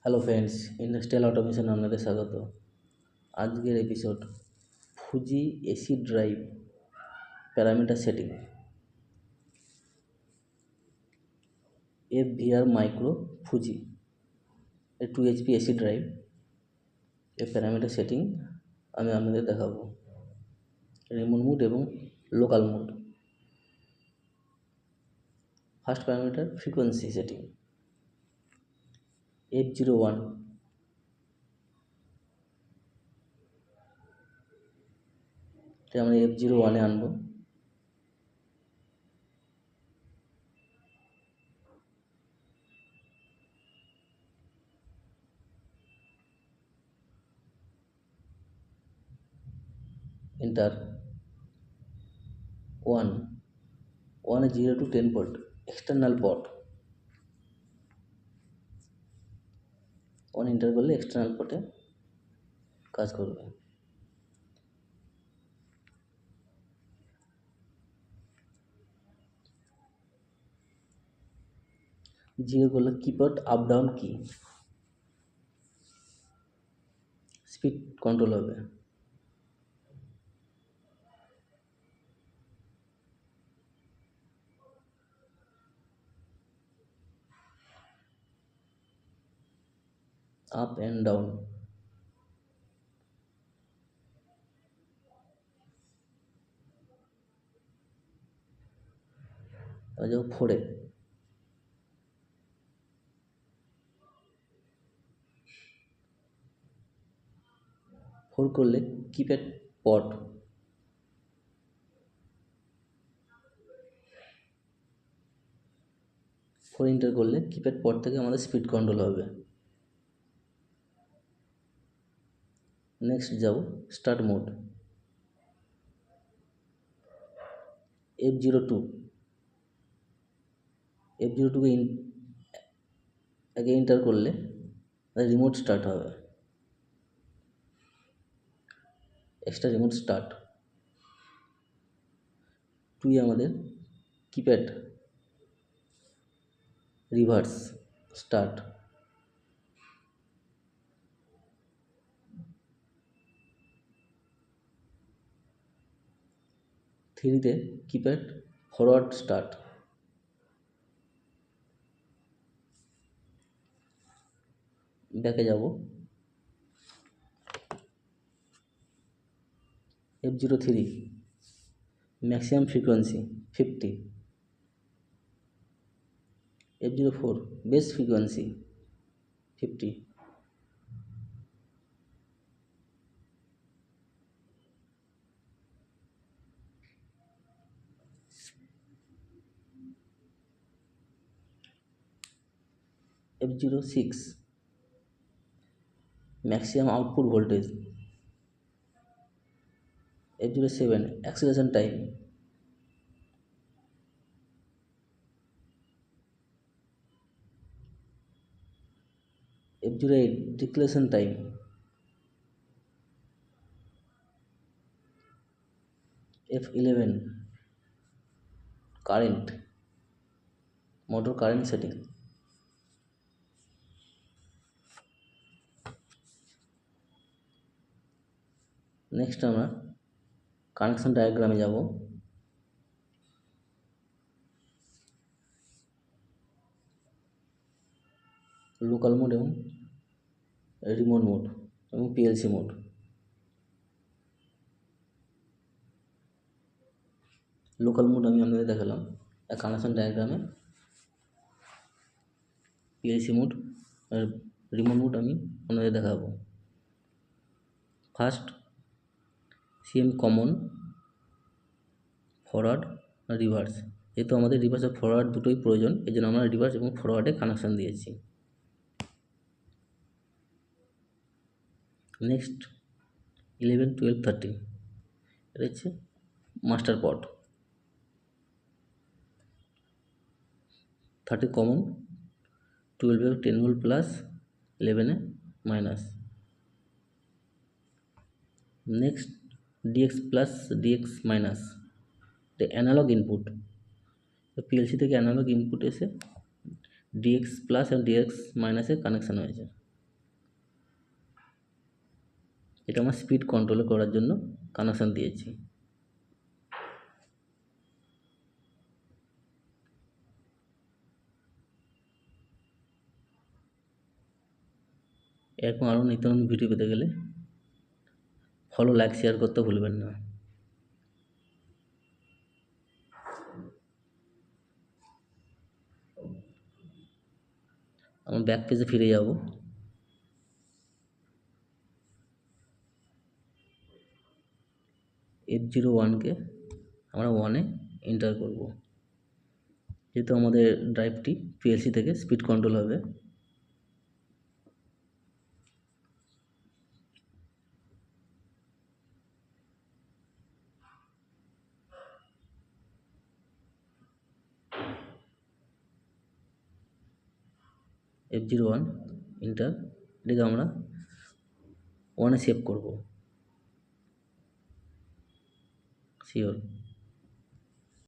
Hello friends, industrial automation আপনাদের স্বাগত। আজকের episode Fuji AC drive parameter setting FVR micro Fuji এর 2 HP AC drive এর parameter setting আমি আপনাদের দেখাবো। রিমোট মোড এবং local mode. First parameter frequency setting F01। আমরা F01 আনবো। Enter 1 0 to 10 volt external pot. 1 enter করলে এক্সটার্নাল পটে কাজ করবে। 0 করলে কিবোর্ড আপ ডাউন কি, স্পিড কন্ট্রোল হবে। Up and down. যাও 4-এ। ফোর করলে কিপ্যাড পট। ফোর এন্টার করলে কিপ্যাড পট থেকে আমাদের স্পিড কন্ট্রোল হবে। নেক্সট যাব স্টার্ট মোড। F02 কে আগে এন্টার করলে রিমোট স্টার্ট হবে। Extra remote start. 2 আমাদের কিপ্যাড রিভার্স স্টার্ট। থ্রিতে কিপ্যাড ফরওয়ার্ড স্টার্ট। ব্যাকে যাব। F03 maximum frequency 50। F04 base frequency 50। F06 maximum output voltage. F07 acceleration time. F08 declaration time. F11 current, motor current setting. Next আমরা connection ডায়াগ্রামে যাব। Local mode এবং remote mode এবং PLC mode. Local mode আমি আপনাদের দেখালাম। Connection ডায়াগ্রামে PLC mode আর remote mode আমি আপনাদের দেখাবো। ফার্স্ট CM কমন, ফরওয়ার্ড আর রিভার্স। যেহেতু আমাদের রিভার্স আর ফরওয়ার্ড দুটোই প্রয়োজন, এই জন্য আমরা রিভার্স এবং ফরওয়ার্ডে কানেকশান দিয়েছি। নেক্সট 11, 12, 13 এটা হচ্ছে মাস্টার পট। 30 কমন, 12-এ 10 ভোল্ট প্লাস, 11-এ minus. Next DX plus DX minus, এটা অ্যানালগ ইনপুট। PLC থেকে অ্যানালগ ইনপুট এসে DX প্লাস আর DX মাইনাসে কানেকশান হয়েছে। এটা আমার স্পিড কন্ট্রোল করার জন্য কানেকশান দিয়েছি। এরকম আরও নিত্য নতুন ভিডিও পেতে গেলে ফলো, লাইক, শেয়ার করতে ভুলবেন না। আমার ব্যাক পেজে ফিরে যাব। F01কে আমরা 1-এ এন্টার করব, যেহেতু আমাদের ড্রাইভটি পিএলসি থেকে স্পিড কন্ট্রোল হবে। F01 এন্টার, এটাকে আমরা 1-এ সেভ করব, শিওর।